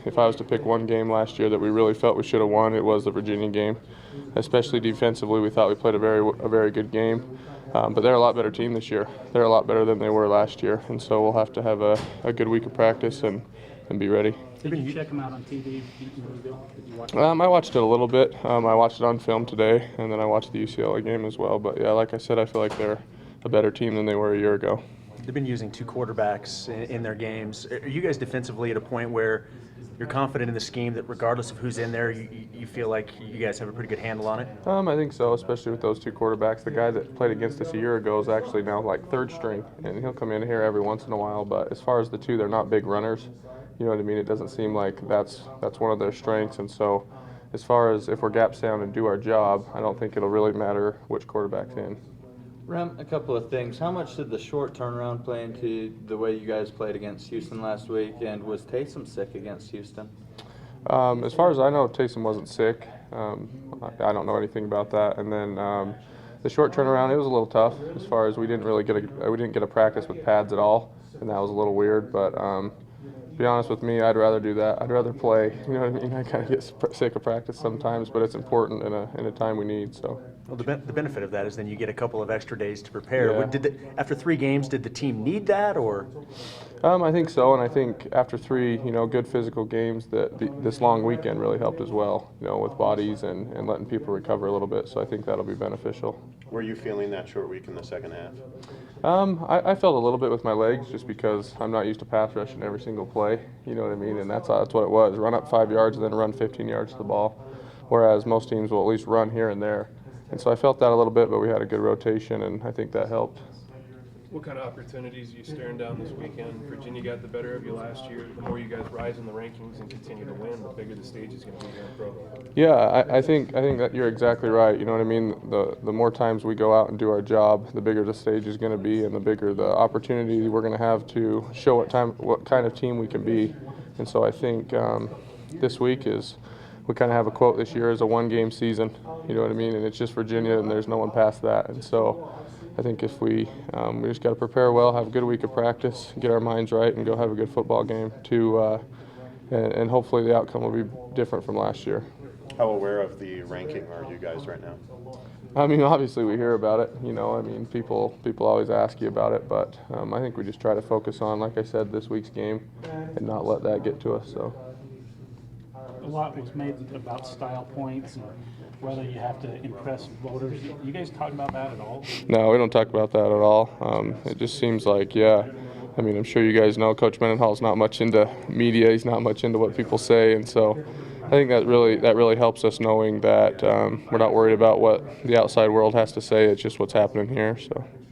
if I was to pick one game last year that we really felt we should have won, it was the Virginia game. Especially defensively, we thought we played a very good game. But they're a lot better team this year. They're a lot better than they were last year, and so we'll have to have a good week of practice and be ready. Did you check them out on TV? Did you watch I watched it a little bit. I watched it on film today, and then I watched the UCLA game as well. But yeah, like I said, I feel like they're a better team than they were a year ago. They've been using two quarterbacks in their games. Are you guys defensively at a point where you're confident in the scheme that regardless of who's in there, you feel like you guys have a pretty good handle on it? I think so, especially with those two quarterbacks. The guy that played against us a year ago is actually now like third string, and he'll come in here every once in a while. But as far as the two, they're not big runners. You know what I mean? It doesn't seem like that's one of their strengths. And so as far as if we're gaps down and do our job, I don't think it'll really matter which quarterback's in. Rem, a couple of things. How much did the short turnaround play into the way you guys played against Houston last week, and was Taysom sick against Houston? As far as I know, Taysom wasn't sick. I don't know anything about that. And then the short turnaround, it was a little tough as far as we didn't get a practice with pads at all, and that was a little weird. But to be honest with me, I'd rather do that. I'd rather play. You know what I mean? I kind of get sick of practice sometimes, but it's important in a time we need. So. Well, the benefit of that is then you get a couple of extra days to prepare. Yeah. After 3 games, did the team need that, or? I think so, and I think after 3, good physical games, this long weekend really helped as well, with bodies and letting people recover a little bit. So I think that'll be beneficial. Were you feeling that short week in the second half? I felt a little bit with my legs just because I'm not used to pass rushing every single play. You know what I mean? And that's what it was: run up 5 yards and then run 15 yards to the ball. Whereas most teams will at least run here and there. And so I felt that a little bit, but we had a good rotation, and I think that helped. What kind of opportunities are you staring down this weekend? Virginia got the better of you last year. The more you guys rise in the rankings and continue to win, the bigger the stage is going to be here in pro. Yeah, I think that you're exactly right. You know what I mean? The more times we go out and do our job, the bigger the stage is going to be, and the bigger the opportunity we're going to have to show what kind of team we can be. And so I think this week is. We kind of have a quote this year as a one-game season, you know what I mean? And it's just Virginia, and there's no one past that. And so I think if we just got to prepare well, have a good week of practice, get our minds right, and go have a good football game and hopefully the outcome will be different from last year. How aware of the ranking are you guys right now? I mean, obviously we hear about it, people always ask you about it, but I think we just try to focus on, like I said, this week's game and not let that get to us. So. A lot was made about style points and whether you have to impress voters. You guys talk about that at all? No, we don't talk about that at all. It just seems like, I'm sure you guys know Coach Mendenhall's not much into media. He's not much into what people say, and so I think that really helps us knowing that we're not worried about what the outside world has to say. It's just what's happening here. So.